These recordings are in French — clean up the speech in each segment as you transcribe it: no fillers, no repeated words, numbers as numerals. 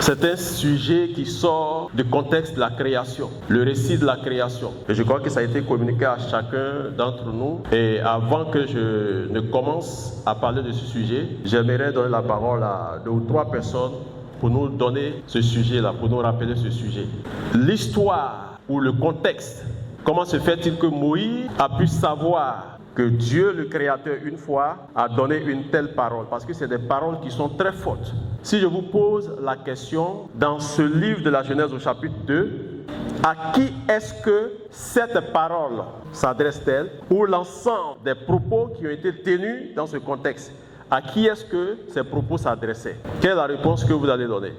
C'est un sujet qui sort du contexte de la création, le récit de la création. Et je crois que ça a été communiqué à chacun d'entre nous. Et avant que je ne commence à parler de ce sujet, j'aimerais donner la parole à 2 ou 3 personnes pour nous donner ce sujet-là, pour nous rappeler ce sujet. L'histoire ou le contexte, comment se fait-il que Moïse a pu savoir que Dieu, le Créateur, une fois, a donné une telle parole? Parce que c'est des paroles qui sont très fortes. Si je vous pose la question, dans ce livre de la Genèse au chapitre 2, à qui est-ce que cette parole s'adresse-t-elle? Ou l'ensemble des propos qui ont été tenus dans ce contexte, à qui est-ce que ces propos s'adressaient? Quelle est la réponse que vous allez donner?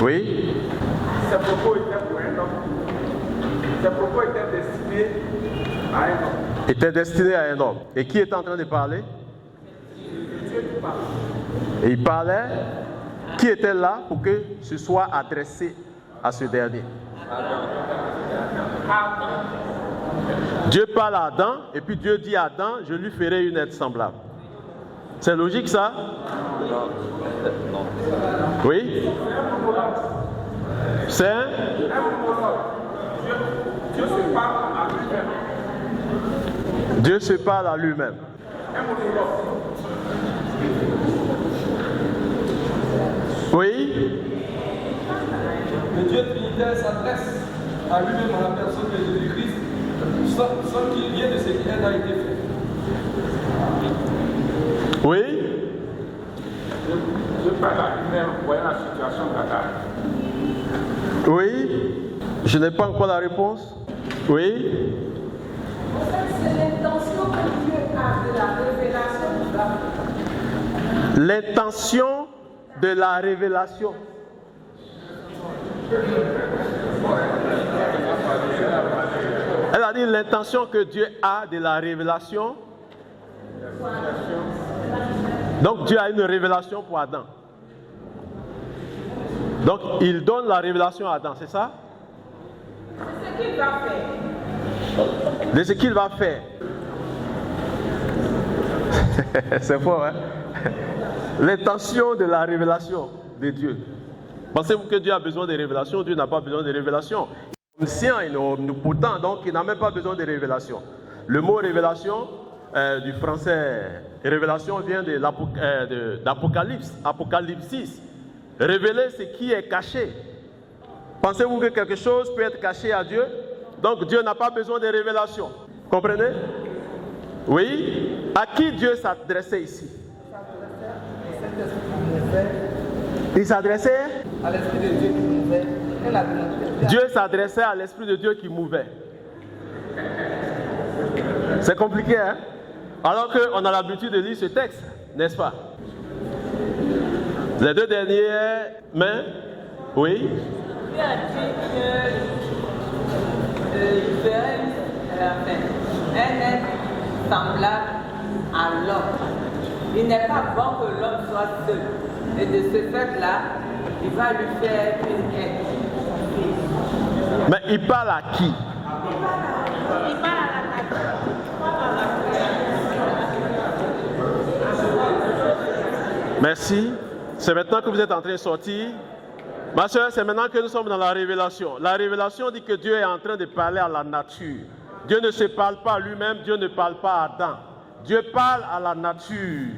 Oui? Ces propos étaient pour un homme. Ces propos étaient destinés à un homme. Étaient destinés à un homme. Et qui est en train de parler? Dieu qui parle. Et il parlait, qui était là pour que ce soit adressé à ce dernier? Dieu parle à Adam, et puis Dieu dit à Adam, je lui ferai une aide semblable. C'est logique ça? Non. Oui? C'est un? Dieu se parle à lui-même. Dieu se parle à lui-même. Oui? Le Dieu Trinitaire s'adresse à lui-même, à la personne de Jésus-Christ, sans qu'il vienne de ce qui a été fait. Oui? Je parle à lui-même, voyant la situation d'Adam. Oui? Je n'ai pas encore la réponse. Oui? En fait, c'est l'intention que Dieu a de la révélation de l'homme. L'intention de la révélation. Elle a dit l'intention que Dieu a de la révélation. Donc Dieu a une révélation pour Adam. Donc il donne la révélation à Adam, c'est ça? C'est ce qu'il va faire. De ce qu'il va faire. C'est fort, hein? L'intention de la révélation de Dieu. Pensez-vous que Dieu a besoin de révélation? Dieu n'a pas besoin de révélation. Il est omniscient, il est omnipotent, donc il n'a même pas besoin de révélation. Le mot révélation du français révélation vient d'Apocalypse, Apocalypsis. Révéler ce qui est caché. Pensez-vous que quelque chose peut être caché à Dieu? Donc Dieu n'a pas besoin de révélation. Comprenez? Oui? À qui Dieu s'adressait ici? Il s'adressait À l'Esprit de Dieu qui mouvait. Dieu s'adressait à l'Esprit de Dieu qui mouvait. C'est compliqué, hein? Alors qu'on a l'habitude de lire ce texte, n'est-ce pas? Les 2 dernières mains, oui? Dieu a dit qu'il ferait un être semblable à l'homme. Il n'est pas bon que l'homme soit seul. Et de ce fait-là, il va lui faire une aide. Mais il parle à qui? Il parle à la nature. Merci. C'est maintenant que vous êtes en train de sortir. Ma soeur, c'est maintenant que nous sommes dans la révélation. La révélation dit que Dieu est en train de parler à la nature. Dieu ne se parle pas à lui-même, Dieu ne parle pas à Adam. Dieu parle à la nature.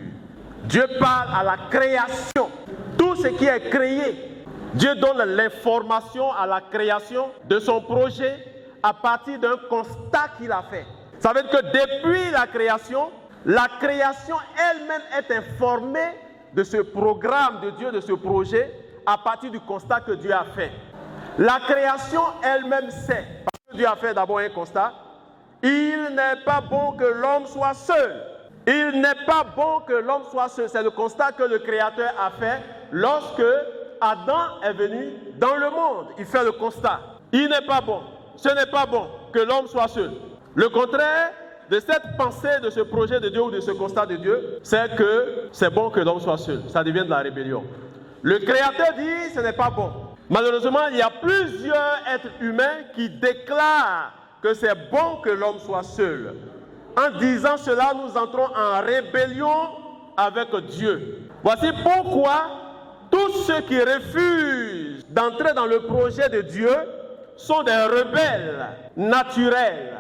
Dieu parle à la création. Tout ce qui est créé. Dieu donne l'information à la création de son projet à partir d'un constat qu'il a fait. Ça veut dire que depuis la création elle-même est informée de ce programme de Dieu, de ce projet, à partir du constat que Dieu a fait. La création elle-même sait, parce que Dieu a fait d'abord un constat, il n'est pas bon que l'homme soit seul. Il n'est pas bon que l'homme soit seul. C'est le constat que le Créateur a fait lorsque Adam est venu dans le monde. Il fait le constat. Il n'est pas bon. Ce n'est pas bon que l'homme soit seul. Le contraire de cette pensée, de ce projet de Dieu ou de ce constat de Dieu, c'est que c'est bon que l'homme soit seul. Ça devient de la rébellion. Le Créateur dit ce n'est pas bon. Malheureusement, il y a plusieurs êtres humains qui déclarent que c'est bon que l'homme soit seul. En disant cela, nous entrons en rébellion avec Dieu. Voici pourquoi tous ceux qui refusent d'entrer dans le projet de Dieu sont des rebelles naturels.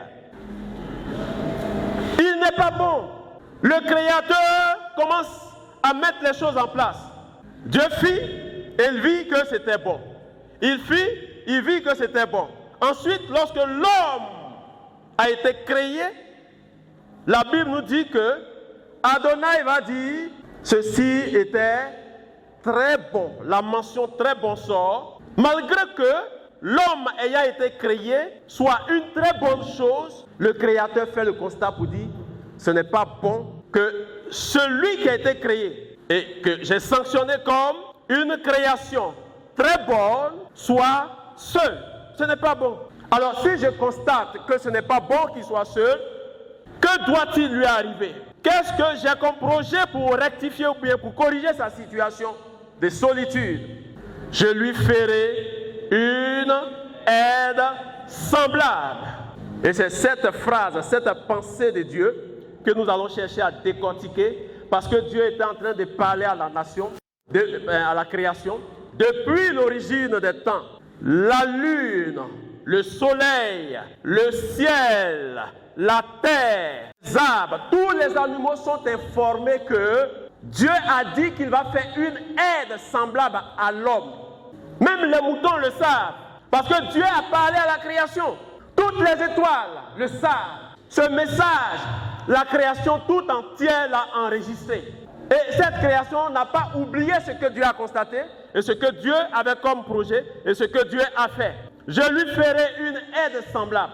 Il n'est pas bon. Le Créateur commence à mettre les choses en place. Dieu fit et il vit que c'était bon. Il fit, il vit que c'était bon. Ensuite, lorsque l'homme a été créé, la Bible nous dit que Adonai va dire ceci était très bon. La mention très bon sort. Malgré que l'homme ayant été créé soit une très bonne chose, le Créateur fait le constat pour dire ce n'est pas bon que celui qui a été créé et que j'ai sanctionné comme une création très bonne soit seul. Ce n'est pas bon. Alors si je constate que ce n'est pas bon qu'il soit seul, que doit-il lui arriver? Qu'est-ce que j'ai comme projet pour rectifier ou bien pour corriger sa situation de solitude? Je lui ferai une aide semblable. Et c'est cette phrase, cette pensée de Dieu que nous allons chercher à décortiquer parce que Dieu était en train de parler à la nation, à la création. Depuis l'origine des temps, la lune, le soleil, le ciel, la terre, les arbres, tous les animaux sont informés que Dieu a dit qu'il va faire une aide semblable à l'homme. Même les moutons le savent, parce que Dieu a parlé à la création. Toutes les étoiles le savent. Ce message, la création tout entière l'a enregistré. Et cette création n'a pas oublié ce que Dieu a constaté, et ce que Dieu avait comme projet, et ce que Dieu a fait. Je lui ferai une aide semblable.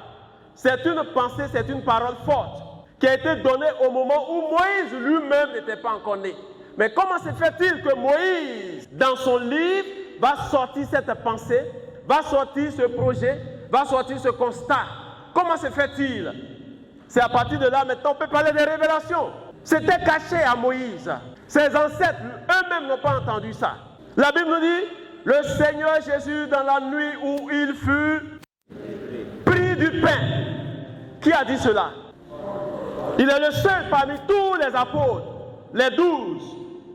C'est une pensée, c'est une parole forte qui a été donnée au moment où Moïse lui-même n'était pas encore né. Mais comment se fait-il que Moïse, dans son livre, va sortir cette pensée, va sortir ce projet, va sortir ce constat? Comment se fait-il? C'est à partir de là, maintenant, on peut parler des révélations. C'était caché à Moïse. Ses ancêtres, eux-mêmes, n'ont pas entendu ça. La Bible nous dit, le Seigneur Jésus, dans la nuit où il fut pris du pain. Qui a dit cela? Il est le seul parmi tous les apôtres, les 12,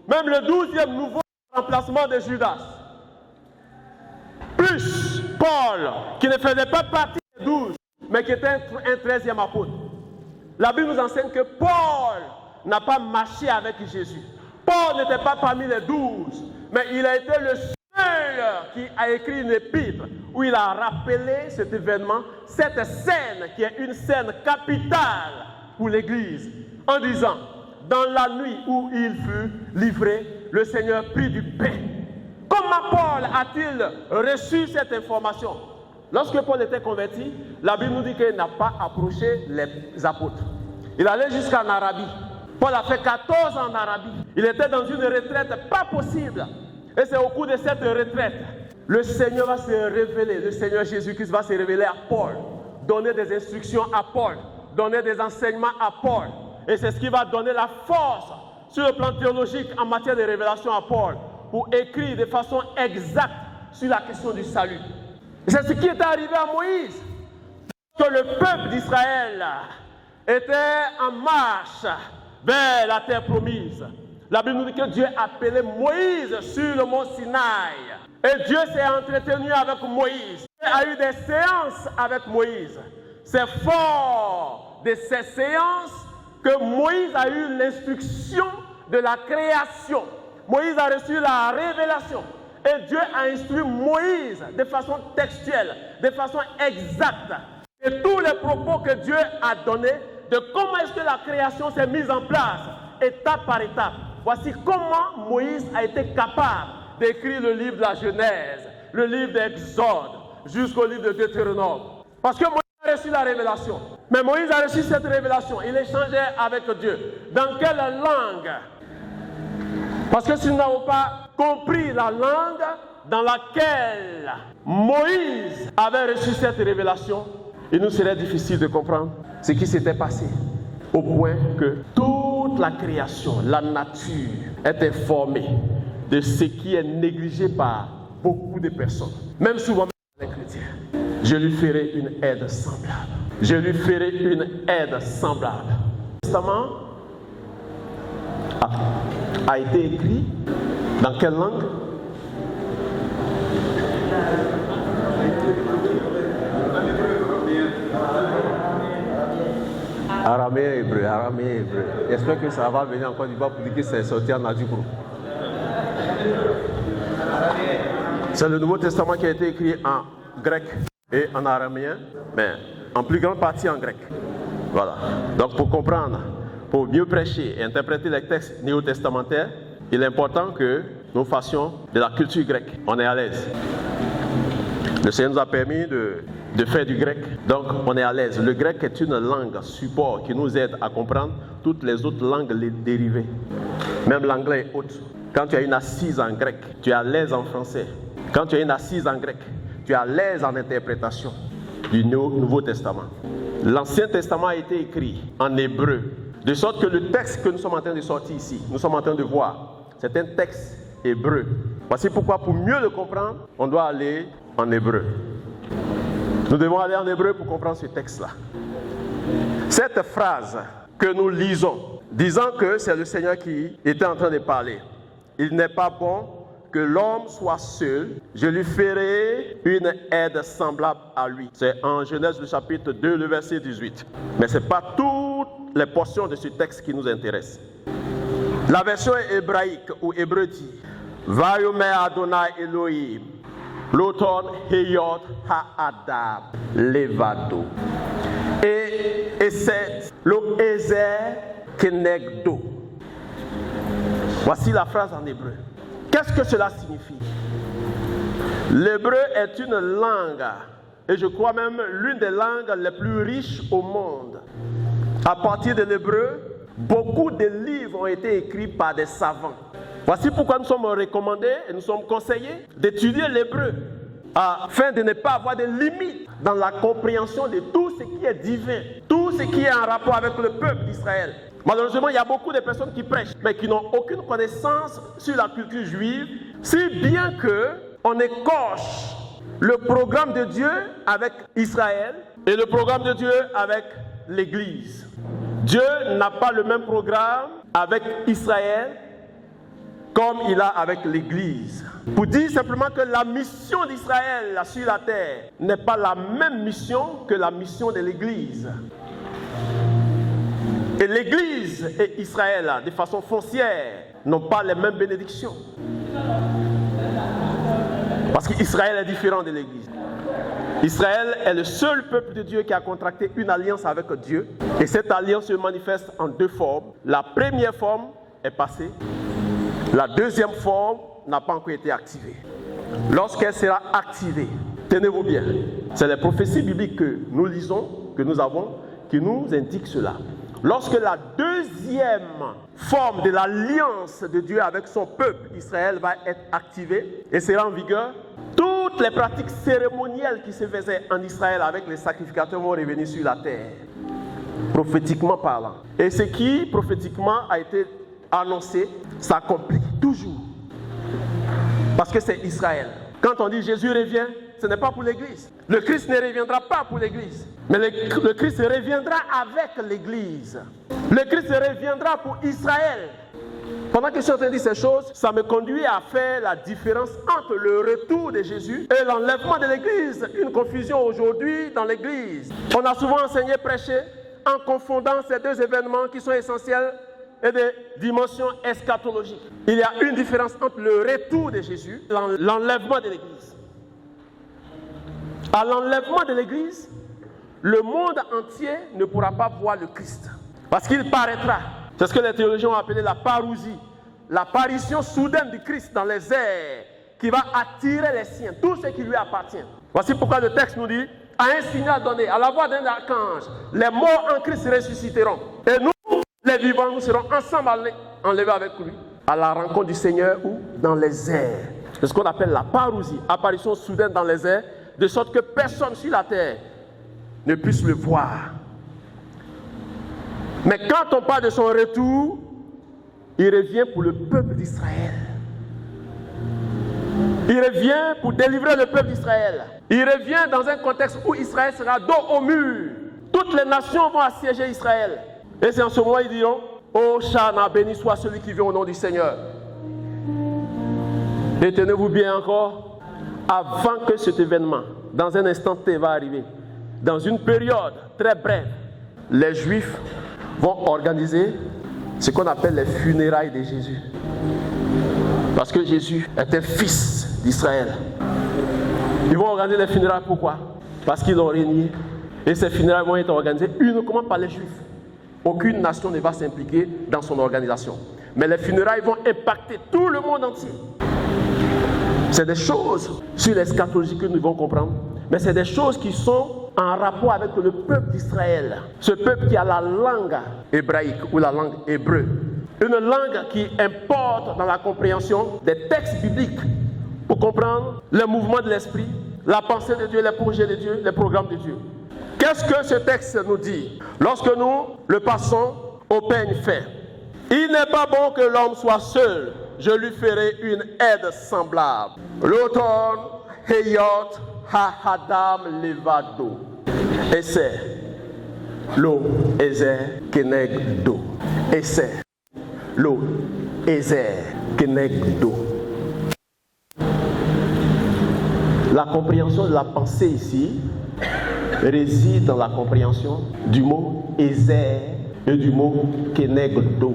même le 12e nouveau remplacement de Judas. Plus Paul, qui ne faisait pas partie des 12, mais qui était un 13e apôtre. La Bible nous enseigne que Paul n'a pas marché avec Jésus. Paul n'était pas parmi les 12, mais il a été le seul qui a écrit une épître où il a rappelé cet événement, cette scène qui est une scène capitale pour l'Église, en disant, dans la nuit où il fut livré, le Seigneur prit du pain. Comment Paul a-t-il reçu cette information? Lorsque Paul était converti, la Bible nous dit qu'il n'a pas approché les apôtres. Il allait jusqu'en Arabie. Paul a fait 14 ans en Arabie. Il était dans une retraite pas possible. Et c'est au cours de cette retraite, le Seigneur va se révéler, le Seigneur Jésus-Christ va se révéler à Paul, donner des instructions à Paul, donner des enseignements à Paul. Et c'est ce qui va donner la force sur le plan théologique en matière de révélation à Paul, pour écrire de façon exacte sur la question du salut. Et c'est ce qui est arrivé à Moïse. Que le peuple d'Israël était en marche vers la terre promise. La Bible nous dit que Dieu a appelé Moïse sur le mont Sinaï. Et Dieu s'est entretenu avec Moïse. Il a eu des séances avec Moïse. C'est fort de ces séances que Moïse a eu l'instruction de la création. Moïse a reçu la révélation. Et Dieu a instruit Moïse de façon textuelle, de façon exacte. Et tous les propos que Dieu a donnés, de comment est-ce que la création s'est mise en place, étape par étape. Voici comment Moïse a été capable d'écrire le livre de la Genèse, le livre d'Exode, jusqu'au livre de Deutéronome. Parce que Moïse a reçu la révélation. Mais Moïse a reçu cette révélation. Il échangeait avec Dieu. Dans quelle langue? Parce que si nous n'avons pas compris la langue dans laquelle Moïse avait reçu cette révélation, il nous serait difficile de comprendre ce qui s'était passé. Au point que toute la création, la nature, est informée de ce qui est négligé par beaucoup de personnes. Même souvent les chrétiens. Je lui ferai une aide semblable. Je lui ferai une aide semblable. Testament, a été écrit dans quelle langue? Araméen, hébreu, araméen, hébreu. J'espère que ça va venir en Côte d'Ivoire pour dire que c'est sorti en Adjoukrou. C'est le Nouveau Testament qui a été écrit en grec et en araméen, mais en plus grande partie en grec. Voilà. Donc pour comprendre, pour mieux prêcher et interpréter les textes néo-testamentaires, il est important que nous fassions de la culture grecque. On est à l'aise. Le Seigneur nous a permis de faire du grec, donc on est à l'aise. Le grec est une langue support qui nous aide à comprendre toutes les autres langues dérivées. Même l'anglais est autre. Quand tu as une assise en grec, tu es à l'aise en français. Quand tu as une assise en grec, tu es à l'aise en interprétation du Nouveau Testament. L'Ancien Testament a été écrit en hébreu, de sorte que le texte que nous sommes en train de sortir ici, nous sommes en train de voir, c'est un texte hébreu. Voici pourquoi, pour mieux le comprendre, on doit aller en hébreu. Nous devons aller en hébreu pour comprendre ce texte-là. Cette phrase que nous lisons, disant que c'est le Seigneur qui était en train de parler, il n'est pas bon que l'homme soit seul, je lui ferai une aide semblable à lui. C'est en Genèse le chapitre 2, le verset 18. Mais ce n'est pas toutes les portions de ce texte qui nous intéressent. La version hébraïque ou hébreu dit Vayomer Adonai Elohim Loton Heyot Ha-Adam Levado et Eset Lo Ezer Kenegdo. Voici la phrase en hébreu. Qu'est-ce que cela signifie? L'hébreu est une langue, et je crois même l'une des langues les plus riches au monde. À partir de l'hébreu, beaucoup de livres ont été écrits par des savants. Voici pourquoi nous sommes recommandés et nous sommes conseillés d'étudier l'hébreu, afin de ne pas avoir de limites dans la compréhension de tout ce qui est divin, tout ce qui est en rapport avec le peuple d'Israël. Malheureusement, il y a beaucoup de personnes qui prêchent, mais qui n'ont aucune connaissance sur la culture juive, si bien qu'on écorche le programme de Dieu avec Israël et le programme de Dieu avec l'Église. Dieu n'a pas le même programme avec Israël comme il a avec l'Église. Pour dire simplement que la mission d'Israël sur la terre n'est pas la même mission que la mission de l'Église. Et l'Église et Israël, de façon foncière, n'ont pas les mêmes bénédictions. Parce qu'Israël est différent de l'Église. Israël est le seul peuple de Dieu qui a contracté une alliance avec Dieu. Et cette alliance se manifeste en deux formes. La première forme est passée. La deuxième forme n'a pas encore été activée. Lorsqu'elle sera activée, tenez-vous bien, c'est les prophéties bibliques que nous lisons, que nous avons, qui nous indiquent cela. Lorsque la deuxième forme de l'alliance de Dieu avec son peuple, Israël, va être activée et sera en vigueur, toutes les pratiques cérémonielles qui se faisaient en Israël avec les sacrificateurs vont revenir sur la terre, prophétiquement parlant. Et ce qui, prophétiquement, a été annoncé, s'accomplit toujours. Parce que c'est Israël. Quand on dit Jésus revient, ce n'est pas pour l'Église. Le Christ ne reviendra pas pour l'Église. Mais le Christ reviendra avec l'Église. Le Christ reviendra pour Israël. Pendant que je suis en train de dire ces choses, ça me conduit à faire la différence entre le retour de Jésus et l'enlèvement de l'Église. Une confusion aujourd'hui dans l'Église. On a souvent enseigné, prêché, en confondant ces deux événements qui sont essentiels et de dimension eschatologique. Il y a une différence entre le retour de Jésus et l'enlèvement de l'Église. À l'enlèvement de l'Église, le monde entier ne pourra pas voir le Christ. Parce qu'il paraîtra. C'est ce que les théologiens ont appelé la parousie. L'apparition soudaine du Christ dans les airs qui va attirer les siens, tout ce qui lui appartient. Voici pourquoi le texte nous dit, à un signal donné, à la voix d'un archange, les morts en Christ ressusciteront. Et nous, les vivants, nous serons ensemble enlevés avec lui à la rencontre du Seigneur ou dans les airs. C'est ce qu'on appelle la parousie, apparition soudaine dans les airs, de sorte que personne sur la terre ne puisse le voir. Mais quand on parle de son retour, il revient pour le peuple d'Israël. Il revient pour délivrer le peuple d'Israël. Il revient dans un contexte où Israël sera dos au mur. Toutes les nations vont assiéger Israël. Et c'est en ce moment ils diront, Oh Shana, béni soit celui qui vient au nom du Seigneur. Et tenez-vous bien encore, avant que cet événement, dans un instant T va arriver, dans une période très brève, les Juifs vont organiser ce qu'on appelle les funérailles de Jésus. Parce que Jésus était fils d'Israël. Ils vont organiser les funérailles, pourquoi? Parce qu'ils ont régné. Et ces funérailles vont être organisées uniquement par les Juifs. Aucune nation ne va s'impliquer dans son organisation. Mais les funérailles vont impacter tout le monde entier. C'est des choses sur l'eschatologie que nous devons comprendre. Mais c'est des choses qui sont en rapport avec le peuple d'Israël. Ce peuple qui a la langue hébraïque ou la langue hébreu. Une langue qui importe dans la compréhension des textes bibliques pour comprendre les mouvements de l'esprit, la pensée de Dieu, les projets de Dieu, les programmes de Dieu. Qu'est-ce que ce texte nous dit? Lorsque nous le passons au peigne fait. Il n'est pas bon que l'homme soit seul. Je lui ferai une aide semblable. L'automne, Heyot, Ha-Hadam, Levado. Et c'est l'eau, Ezer, Kenegdo. Et c'est l'eau, Ezer, Kenegdo. La compréhension de la pensée ici réside dans la compréhension du mot Ezer et du mot Kenegdo.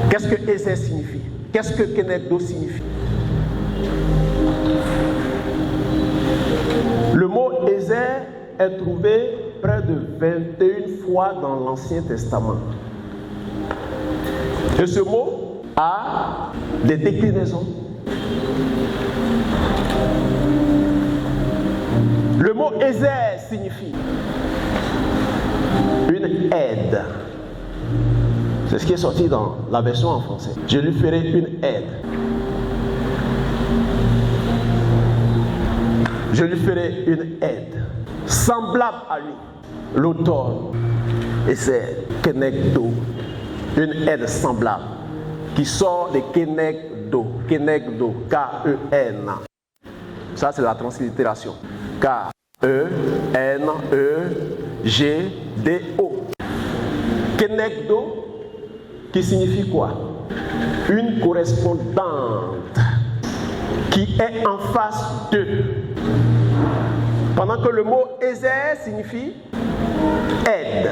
Qu'est-ce que Ezer signifie? Qu'est-ce que Kenegdo signifie? Le mot Ezer est trouvé près de 21 fois dans l'Ancien Testament. Et ce mot a des déclinaisons. Le mot Ezer signifie une aide. C'est ce qui est sorti dans la version en français. Je lui ferai une aide. Je lui ferai une aide semblable à lui. L'automne, et c'est Kenegdo, une aide semblable qui sort de Kenegdo, Kenegdo, K-E-N. Ça c'est la translittération. K-E-N-E-G-D-O. Kenegdo, qui signifie quoi? Une correspondante qui est en face d'eux. Pendant que le mot Ezer signifie aide.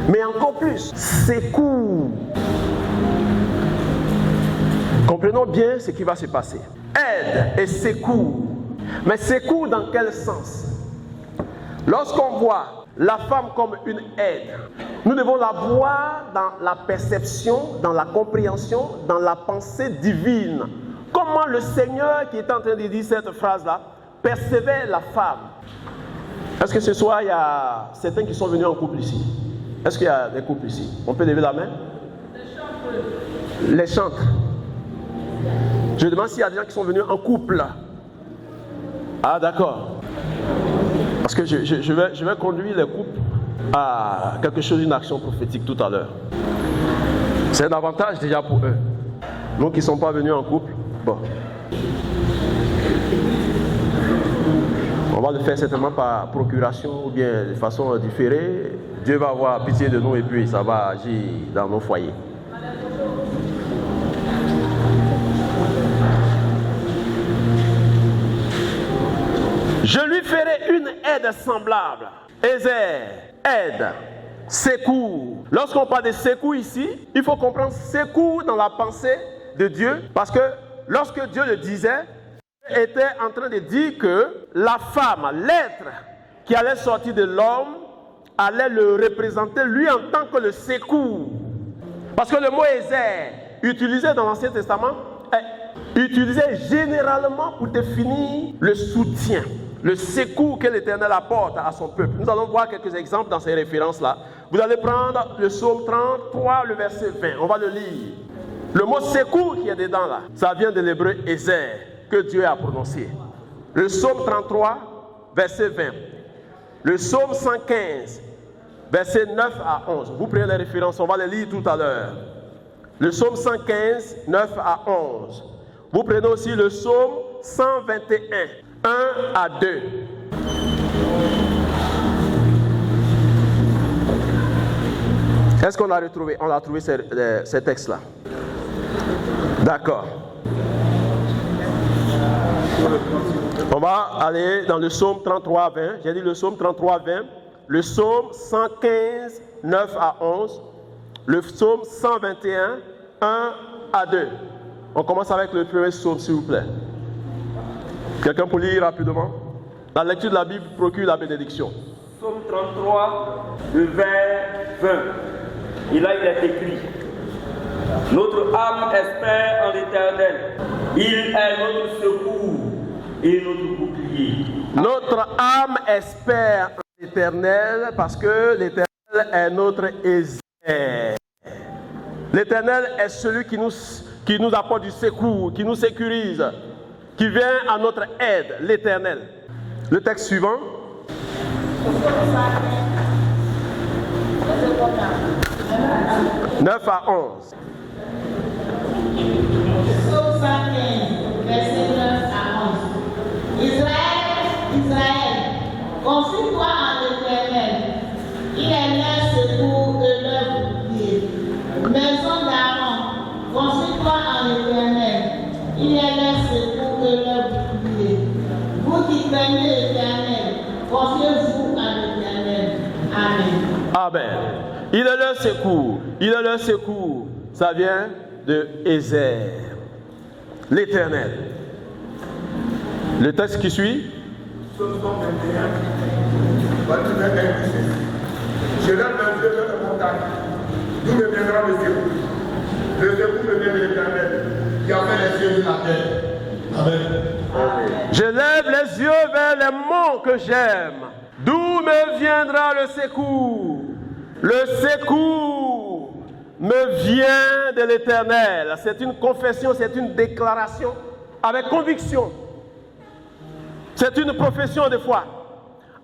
Mais encore plus, secours. Comprenons bien ce qui va se passer. Aide et secours. Mais secours dans quel sens? Lorsqu'on voit la femme comme une aide, nous devons la voir dans la perception, dans la compréhension, dans la pensée divine. Comment le Seigneur qui est en train de dire cette phrase-là percevait la femme. Est-ce que ce soir il y a certains qui sont venus en couple ici? Est-ce qu'il y a des couples ici? On peut lever la main? Les chantres. Je demande s'il y a des gens qui sont venus en couple. Ah d'accord. Parce que je vais conduire les couples à quelque chose, une action prophétique tout à l'heure. C'est un avantage déjà pour eux. Nous qui ne sont pas venus en couple, bon. On va le faire certainement par procuration ou bien de façon différée. Dieu va avoir pitié de nous et puis ça va agir dans nos foyers. Je lui ferai une aide semblable. Ezer, aide, secours. Lorsqu'on parle de secours ici, il faut comprendre secours dans la pensée de Dieu. Parce que lorsque Dieu le disait, il était en train de dire que la femme, l'être qui allait sortir de l'homme, allait le représenter lui en tant que le secours. Parce que le mot Ezer, utilisé dans l'Ancien Testament, est utilisé généralement pour définir le soutien, le secours que l'Éternel apporte à son peuple. Nous allons voir quelques exemples dans ces références-là. Vous allez prendre le psaume 33, le verset 20. On va le lire. Le mot secours qui est dedans là, ça vient de l'hébreu Ezer, que Dieu a prononcé. Le psaume 33, verset 20. Le psaume 115, verset 9 à 11. Vous prenez les références, on va les lire tout à l'heure. Le psaume 115, 9 à 11. Vous prenez aussi le psaume 121, 1 à 2. Est-ce qu'on l'a retrouvé? On a trouvé ces textes-là. D'accord. On va aller dans le psaume 33, 20. J'ai dit le psaume 33, 20. Le psaume 115, 9 à 11. Le psaume 121, 1 à 2. On commence avec le premier psaume, s'il vous plaît. Quelqu'un pour lire rapidement? La lecture de la Bible procure la bénédiction. Psaume 33, le vers 20. Et là, il est écrit: notre âme espère en l'Éternel. Il est notre secours et notre bouclier. Notre âme espère en l'Éternel parce que l'Éternel est notre Ézère. L'Éternel est celui qui nous apporte du secours, qui nous sécurise, qui vient à notre aide, l'Éternel. Le texte suivant. 9 à 11. Psaume 115, verset 9 à 11. Israël, confie-toi en l'Éternel. Il est leur secours et leur bouclier. Maison d'Aaron, confie-toi en l'Éternel. Il est leur secours et leur bouclier. Vous qui craignez l'Éternel, confiez-vous en l'Éternel. Amen. Amen. Il est leur secours. Il est leur secours. Ça vient de Ézère, l'Éternel. Le texte qui suit. Psaume 121, je lève mes yeux vers la montagne, d'où me viendra le secours. Le secours me vient de l'Éternel, qui a fait les cieux et la terre. Amen. Je lève les yeux vers les monts que j'aime. D'où me viendra le secours? Le secours me vient de l'Éternel. C'est une confession, c'est une déclaration avec conviction. C'est une profession de foi.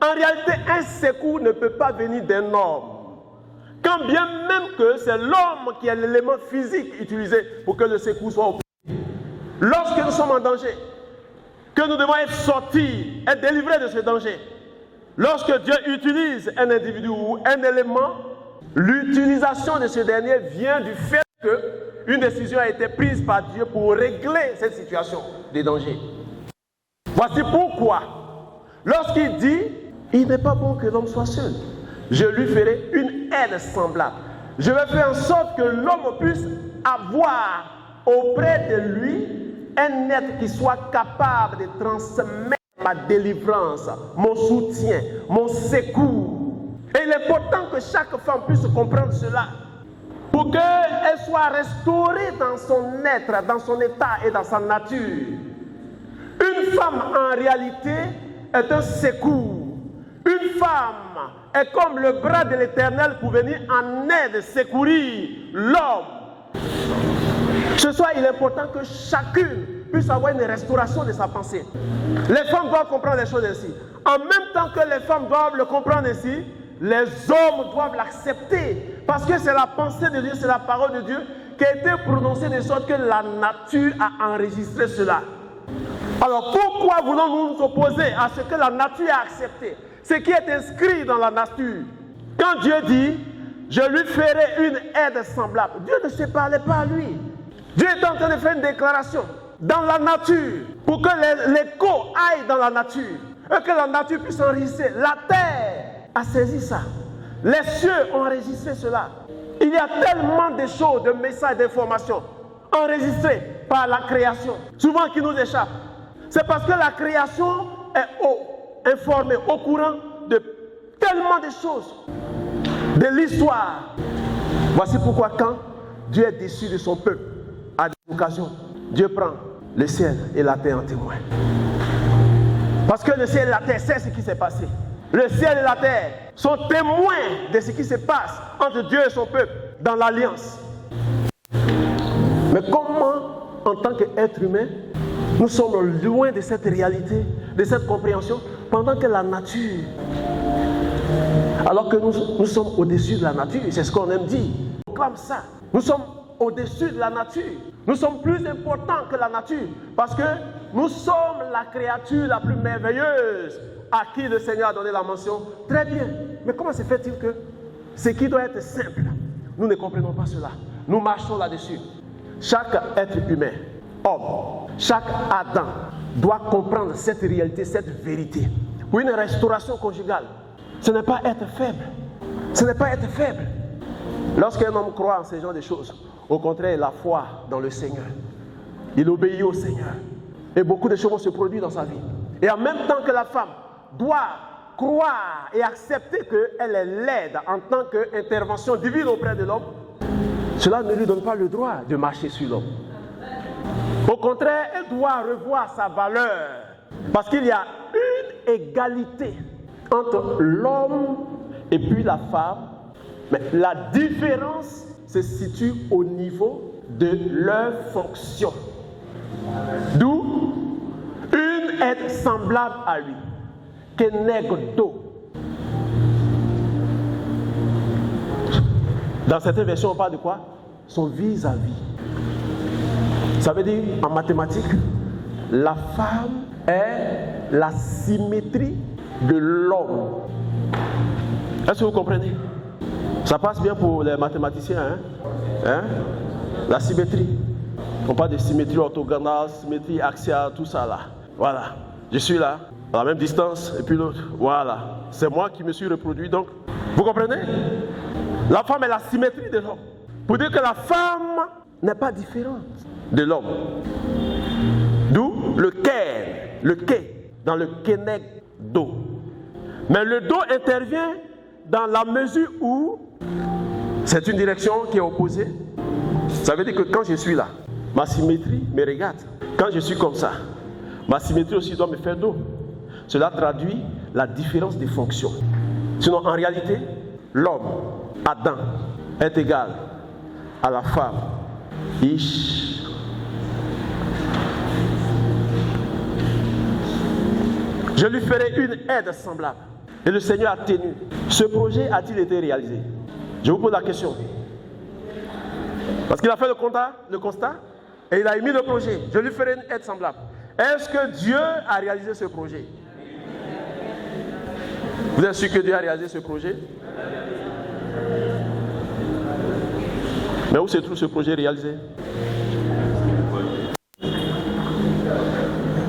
En réalité, un secours ne peut pas venir d'un homme. Quand bien même que c'est l'homme qui est l'élément physique utilisé pour que le secours soit opéré. Lorsque nous sommes en danger, que nous devons être sortis, être délivrés de ce danger. Lorsque Dieu utilise un individu ou un élément, l'utilisation de ce dernier vient du fait qu'une décision a été prise par Dieu pour régler cette situation de danger. Voici pourquoi, lorsqu'il dit, il n'est pas bon que l'homme soit seul, je lui ferai une aide semblable. Je vais faire en sorte que l'homme puisse avoir auprès de lui un être qui soit capable de transmettre ma délivrance, mon soutien, mon secours. Et il est important que chaque femme puisse comprendre cela pour qu'elle soit restaurée dans son être, dans son état et dans sa nature. Une femme en réalité est un secours. Une femme est comme le bras de l'Éternel pour venir en aide, secourir l'homme. Ce soir, il est important que chacune puisse avoir une restauration de sa pensée. Les femmes doivent comprendre les choses ainsi. En même temps que les femmes doivent le comprendre ainsi, les hommes doivent l'accepter. Parce que c'est la pensée de Dieu, c'est la parole de Dieu qui a été prononcée de sorte que la nature a enregistré cela. Alors pourquoi voulons-nous nous opposer à ce que la nature a accepté? Ce qui est inscrit dans la nature. Quand Dieu dit, je lui ferai une aide semblable, Dieu ne se parlait pas à lui. Dieu est en train de faire une déclaration dans la nature pour que l'écho aille dans la nature et que la nature puisse enregistrer. La terre a saisi ça. Les cieux ont enregistré cela. Il y a tellement de choses, de messages, d'informations enregistrés par la création, souvent qui nous échappent. C'est parce que la création est informée, au courant de tellement de choses, de l'histoire. Voici pourquoi quand Dieu est déçu de son peuple, à des occasions, Dieu prend le ciel et la terre en témoin. Parce que le ciel et la terre savent ce qui s'est passé. Le ciel et la terre sont témoins de ce qui se passe entre Dieu et son peuple dans l'alliance. Mais comment, en tant qu'être humain, nous sommes loin de cette réalité, de cette compréhension, pendant que la nature, alors que nous sommes au-dessus de la nature, c'est ce qu'on aime dire, on proclame ça. Nous sommes au-dessus de la nature. Nous sommes plus importants que la nature parce que nous sommes la créature la plus merveilleuse à qui le Seigneur a donné la mention. Très bien. Mais comment se fait-il que ce qui doit être simple, Nous ne comprenons pas cela. Nous marchons là-dessus. Chaque être humain, homme, chaque Adam doit comprendre cette réalité, cette vérité. Pour une restauration conjugale, ce n'est pas être faible. Ce n'est pas être faible. Lorsqu'un homme croit en ce genre de choses, au contraire, la foi dans le Seigneur. Il obéit au Seigneur. Et beaucoup de choses vont se produire dans sa vie. Et en même temps que la femme doit croire et accepter qu'elle est laide en tant qu'intervention divine auprès de l'homme, cela ne lui donne pas le droit de marcher sur l'homme. Au contraire, elle doit revoir sa valeur. Parce qu'il y a une égalité entre l'homme et puis la femme. Mais la différence se situe au niveau de leur fonction. D'où une est semblable à lui, kenegdo. Dans certaines versions, on parle de quoi? Son vis-à-vis. Ça veut dire, en mathématiques, la femme est la symétrie de l'homme. Est-ce que vous comprenez? Ça passe bien pour les mathématiciens, hein? La symétrie. On parle de symétrie orthogonale, symétrie axiale, tout ça là. Voilà. Je suis là, à la même distance, et puis l'autre. Voilà. C'est moi qui me suis reproduit, donc. Vous comprenez? La femme est la symétrie de l'homme. Pour dire que la femme n'est pas différente de l'homme. D'où le quai, dans le keneg do. Mais le do intervient dans la mesure où c'est une direction qui est opposée. Ça veut dire que quand je suis là, ma symétrie me regarde. Quand je suis comme ça, ma symétrie aussi doit me faire dos. Cela traduit la différence des fonctions. Sinon, en réalité, l'homme, Adam, est égal à la femme, Ish. Je lui ferai une aide semblable. Et le Seigneur a tenu. Ce projet a-t-il été réalisé? Je vous pose la question. Parce qu'il a fait le constat et il a émis le projet. Je lui ferai une aide semblable. Est-ce que Dieu a réalisé ce projet? Vous êtes sûr que Dieu a réalisé ce projet? Mais où se trouve ce projet réalisé?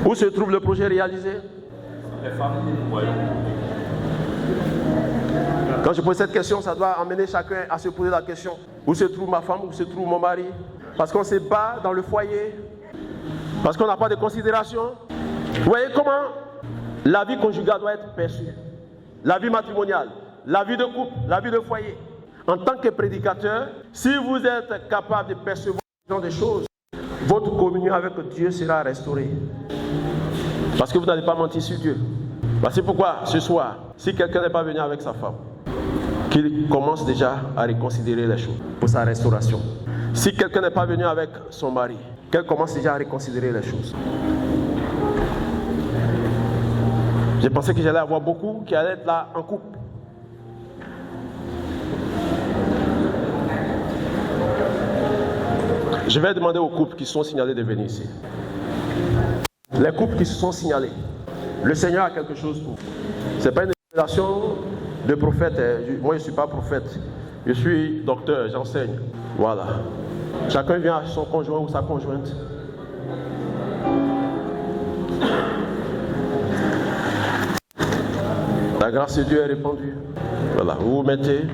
Où se trouve le projet réalisé? Les femmes du royaume. Quand je pose cette question, ça doit amener chacun à se poser la question. Où se trouve ma femme? Où se trouve mon mari? Parce qu'on se bat dans le foyer. Parce qu'on n'a pas de considération. Vous voyez comment la vie conjugale doit être perçue. La vie matrimoniale, la vie de couple, la vie de foyer. En tant que prédicateur, si vous êtes capable de percevoir ce genre de choses, votre communion avec Dieu sera restaurée. Parce que vous n'allez pas mentir sur Dieu. Voici pourquoi ce soir, si quelqu'un n'est pas venu avec sa femme, qu'il commence déjà à reconsidérer les choses pour sa restauration. Si quelqu'un n'est pas venu avec son mari, qu'elle commence déjà à reconsidérer les choses. J'ai pensé que j'allais avoir beaucoup qui allaient être là en couple. Je vais demander aux couples qui sont signalés de venir ici. Les couples qui se sont signalés, le Seigneur a quelque chose pour vous. Ce n'est pas une révélation de prophète. Moi, je ne suis pas prophète. Je suis docteur, j'enseigne. Voilà. Chacun vient à son conjoint ou sa conjointe. La grâce de Dieu est répandue. Voilà, vous vous mettez.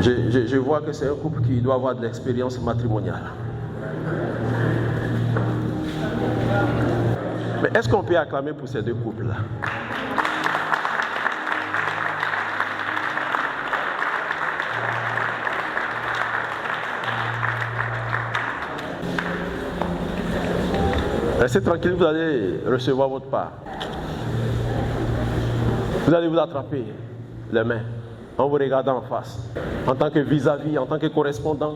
Je vois que c'est un couple qui doit avoir de l'expérience matrimoniale. Mais est-ce qu'on peut acclamer pour ces deux couples-là? Restez tranquille, vous allez recevoir votre part. Vous allez vous attraper les mains en vous regardant en face, en tant que vis-à-vis, en tant que correspondant.